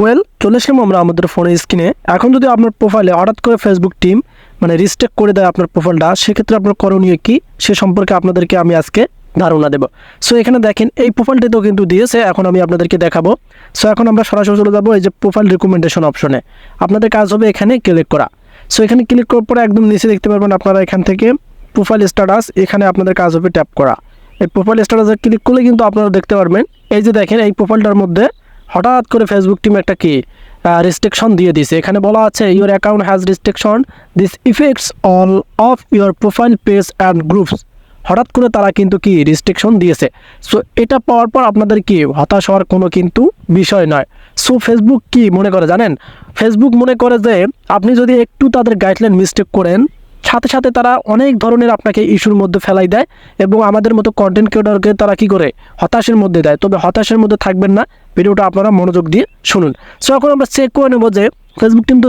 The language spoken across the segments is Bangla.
ওয়েল, চলে এসলাম আমরা আমাদের ফোনের স্ক্রিনে। এখন যদি আপনার প্রোফাইলে হঠাৎ করে ফেসবুক টিম রিস্ট্রিক্ট করে দেয় আপনার প্রোফাইলটা, সেক্ষেত্রে আপনার করণীয় কী সে সম্পর্কে আপনাদেরকে আমি আজকে ধারণা দেবো। সো এখানে দেখেন এই প্রোফাইলটিতেও কিন্তু দিয়েছে, এখন আমি আপনাদেরকে দেখাবো। সো এখন আমরা সরাসরি চলে যাবো এই যে প্রোফাইল রিকমেন্ডেশন অপশনে। আপনাদের কাজ হবে এখানে ক্লিক করা। সো এখানে ক্লিক করার পরে একদম নিচে দেখতে পারবেন আপনারা এখান থেকে প্রোফাইল স্ট্যাটাস, এখানে আপনাদের কাজ হবে ট্যাপ করা। এই প্রোফাইল স্ট্যাটাসে ক্লিক করলে কিন্তু আপনারা দেখতে পারবেন এই যে দেখেন এই প্রোফাইলটার মধ্যে হঠাৎ করে ফেসবুক টিম একটা কি রেস্ট্রিকশন দিয়ে দিছে। এখানে বলা আছে your account has restriction, this effects all of your profile page and groups. হঠাৎ করে তারা কিন্তু কি রেস্ট্রিকশন দিয়েছে। সো এটা পাওয়ার পর আপনাদের কি হতাশ হওয়ার কোনো কিন্তু বিষয় নয়। সো ফেসবুক কি মনে করে জানেন, ফেসবুক মনে করে যে আপনি যদি একটু তাদের গাইডলাইন মিস্টেক করেন, সাথে সাথে তারা অনেক ধরনের আপনাকে ইস্যুর মধ্যে ফেলাই দেয় এবং আমাদের মতো কন্টেন্ট ক্রিয়েটরকে তারা কি করে হতাশের মধ্যে দেয়। তবে হতাশের মধ্যে থাকবেন না, ভিডিওটা আপনারা মনোযোগ দিয়ে শুনুন। সো এখন আমরা চেক করে নেব যে ফেসবুক টিম তো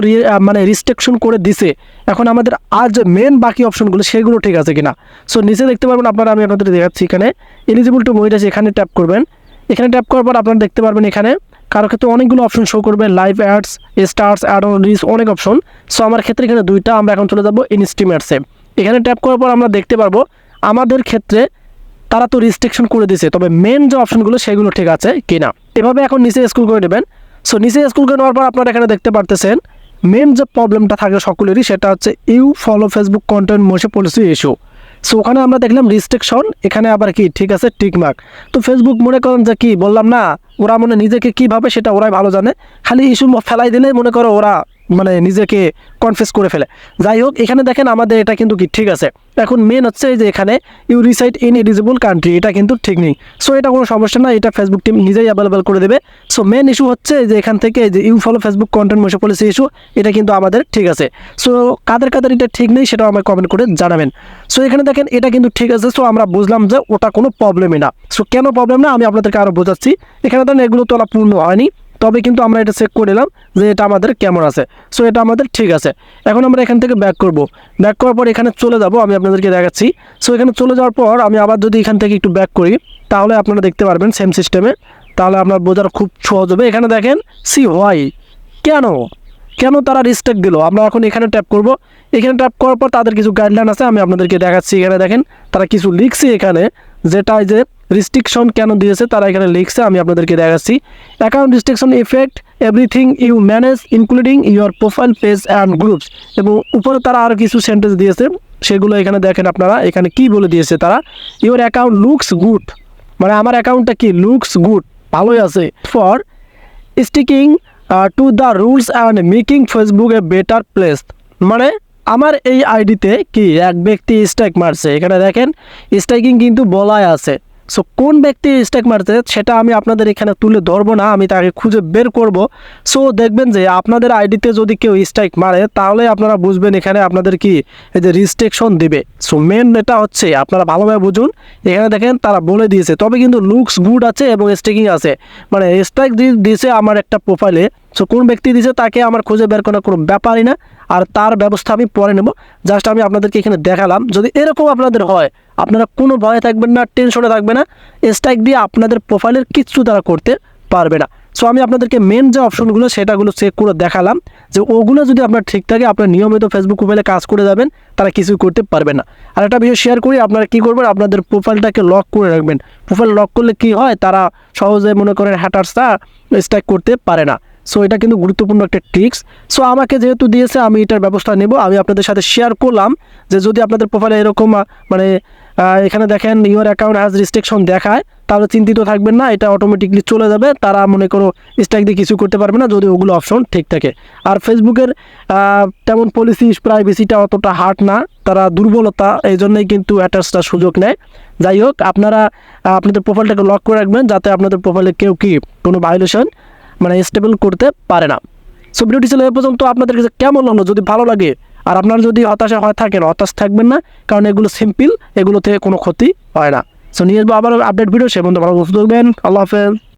রিস্ট্রিকশন করে দিছে, এখন আমাদের আজ মেন বাকি অপশনগুলো সেগুলো ঠিক আছে কিনা। সো নিচে দেখতে পারবেন আপনারা, আমি আপনাদের দেখাচ্ছি এখানে এলিজিবল টু মনিটাইজ, এখানে ট্যাপ করবেন। এখানে ট্যাপ করার পর আপনারা দেখতে পারবেন এখানে কারো ক্ষেত্রে অনেকগুলো অপশন শো করবে, live ads, stars, add on reach, অনেক অপশন। সো আমার ক্ষেত্রে এখানে দুইটা, আমরা এখন চলে যাবো ইনস্টিমেটসে। এখানে ট্যাপ করার পর আমরা দেখতে পারবো আমাদের ক্ষেত্রে তারা তো রিস্ট্রিকশন করে দিয়েছে, তবে মেন যে অপশনগুলো সেগুলো ঠিক আছে কিনা। এভাবে এখন নিচে স্ক্রল করে নেবেন। সো নিচে স্ক্রল করে নেওয়ার পর আপনারা এখানে দেখতে পারতেছেন মেন যে প্রবলেমটা থাকে সকলেরই, সেটা হচ্ছে you follow Facebook content motion policy issue. So ওখানে আমরা দেখলাম রিস্ট্রিকশন, এখানে আবার কি ঠিক আছে টিকমার্ক। তো ফেসবুক মনে করেন যে কি বললাম না, ওরা নিজেকে কীভাবে সেটা ওরাই ভালো জানে, খালি ইস্যু ফেলাই দিলে মনে করো ওরা নিজেকে কনফেস করে ফেলে। যাই হোক, এখানে দেখেন আমাদের এটা কিন্তু কি ঠিক আছে। এখন মেন হচ্ছে যে এখানে you reside in eligible country, এটা কিন্তু ঠিক নেই। সো এটা কোনো সমস্যা না, এটা ফেসবুক টিম নিজেই অ্যাভেলেবেল করে দেবে। সো মেন ইস্যু হচ্ছে যে এখান থেকে যে you follow Facebook content motion policy issue, এটা কিন্তু আমাদের ঠিক আছে। সো কাদের কাদের এটা ঠিক নেই সেটাও আমাকে কমেন্ট করে জানাবেন। সো এখানে দেখেন এটা কিন্তু ঠিক আছে। সো আমরা বুঝলাম যে ওটা কোনো প্রবলেমই না। সো কেন প্রবলেম না আমি আপনাদেরকে আরও বোঝাচ্ছি। এখানে ধরেন এগুলো তোলা পূর্ণ হয়নি, তবে কিন্তু আমরা এটা চেক করে নিলাম যে এটা আমাদের কেমন আছে। সো এটা আমাদের ঠিক আছে। এখন আমরা এখান থেকে ব্যাক করব। ব্যাক করার পর এখানে চলে যাব, আমি আপনাদেরকে দেখাচ্ছি। সো এখানে চলে যাওয়ার পর আমি আবার যদি এখান থেকে একটু ব্যাক করি, তাহলে আপনারা দেখতে পারবেন সেম সিস্টেমে, তাহলে আপনার বোঝার খুব সহজ হবে। এখানে দেখেন সি হোয়াই, কেন তারা রিস্ট্রিক্ট দিল। আমরা এখন এখানে ট্যাপ করব। এখানে ট্যাপ করার পর তাদের কিছু গাইডলাইন আছে, আমি আপনাদেরকে দেখাচ্ছি। এখানে দেখেন তারা কিছু লিখছে এখানে, যেটা যে রিস্ট্রিকশন কেন দিয়েছে তারা এখানে লিখছে, আমি আপনাদেরকে দেখাচ্ছি। Account restriction effect everything you manage including your profile page and groups. এবং উপরে তারা আরও কিছু সেন্টেন্স দিয়েছে, সেগুলো এখানে দেখেন আপনারা। এখানে কি বলে দিয়েছে তারা, ইউর অ্যাকাউন্ট লুকস গুড, আমার অ্যাকাউন্টটা কি লুকস গুড, ভালোই আছে, for sticking to the rules and making Facebook a better place. আমার এই আইডিতে কি এক ব্যক্তি স্ট্রাইক মারছে, এখানে দেখেন স্ট্রাইকিং কিন্তু বলাই আছে। সো কোন ব্যক্তি স্ট্রাইক মারছে সেটা আমি আপনাদের এখানে তুলে ধরবো না, আমি তাকে খুঁজে বের করব। সো দেখবেন যে আপনাদের আইডিতে যদি কেউ স্ট্রাইক মারে, তাহলে আপনারা বুঝবেন এখানে আপনাদের কি এই যে রিস্ট্রিকশন দিবে। সো মেন এটা হচ্ছে আপনারা ভালোভাবে বুঝুন। এখানে দেখেন তারা বলে দিয়েছে, তবে কিন্তু লুকস গুড আছে এবং স্ট্রাইকিং আছে, স্ট্রাইক দিয়েছে আমার একটা প্রোফাইলে। সো কোন ব্যক্তি দিয়েছে তাকে আমার খুঁজে বের করার কোনো ব্যাপারই না, আর তার ব্যবস্থা আমি পরে নেব। জাস্ট আমি আপনাদেরকে এখানে দেখালাম। যদি এরকম আপনাদের হয়, আপনারা কোনো ভয়ে থাকবেন না, টেনশনে থাকবে না, স্ট্রাইক দিয়ে আপনাদের প্রোফাইলের কিচ্ছু তারা করতে পারবে না। সো আমি আপনাদেরকে মেন যে অপশনগুলো সেটাগুলো চেক করে দেখালাম, যে ওগুলো যদি আপনার ঠিক থাকে, আপনার নিয়মিত ফেসবুক প্রোফাইলে কাজ করে যাবেন, তারা কিছুই করতে পারবে না। আর একটা বিষয় শেয়ার করি, আপনারা কী করবেন, আপনাদের প্রোফাইলটাকে লক করে রাখবেন। প্রোফাইল লক করলে কি হয়, তারা সহজে মনে করেন হ্যাটার্সরা স্ট্রাইক করতে পারে না। সো এটা কিন্তু গুরুত্বপূর্ণ একটা ট্রিক্স। সো আমাকে যেহেতু দিয়েছে আমি এটার ব্যবস্থা নেব। আমি আপনাদের সাথে শেয়ার করলাম যে যদি আপনাদের প্রোফাইলে এরকম এখানে দেখেন ইউর অ্যাকাউন্ট হ্যাজ রিস্ট্রিকশন দেখায়, তাহলে চিন্তিত থাকবেন না, এটা অটোমেটিকলি চলে যাবে। তারা মনে করো স্ট্রাইক দিয়ে কিছু করতে পারবে না যদি ওগুলো অপশন ঠিক থাকে। আর ফেসবুকের তেমন পলিসি প্রাইভেসিটা অতটা হার্ড না, তারা দুর্বলতা, এই জন্যই কিন্তু অ্যাটাচটার সুযোগ নেয়। যাই হোক, আপনারা আপনাদের প্রোফাইলটাকে লক করে রাখবেন, যাতে আপনাদের প্রোফাইলে কেউ কি কোনো ভায়োলেশন স্টেবল করতে পারে না। সো ভিডিওটি ছিল এ পর্যন্ত। আপনাদের কাছে কেমন লাগলো, যদি ভালো লাগে আর আপনারা যদি হতাশা থাকেন, হতাশ থাকবেন না, কারণ এগুলো সিম্পল, এগুলো থেকে কোনো ক্ষতি হয় না। সো নিয়ে আসবো আবার আপডেট ভিডিও, সে বন্ধু ভালো থাকবেন। আল্লাহ হাফেজ।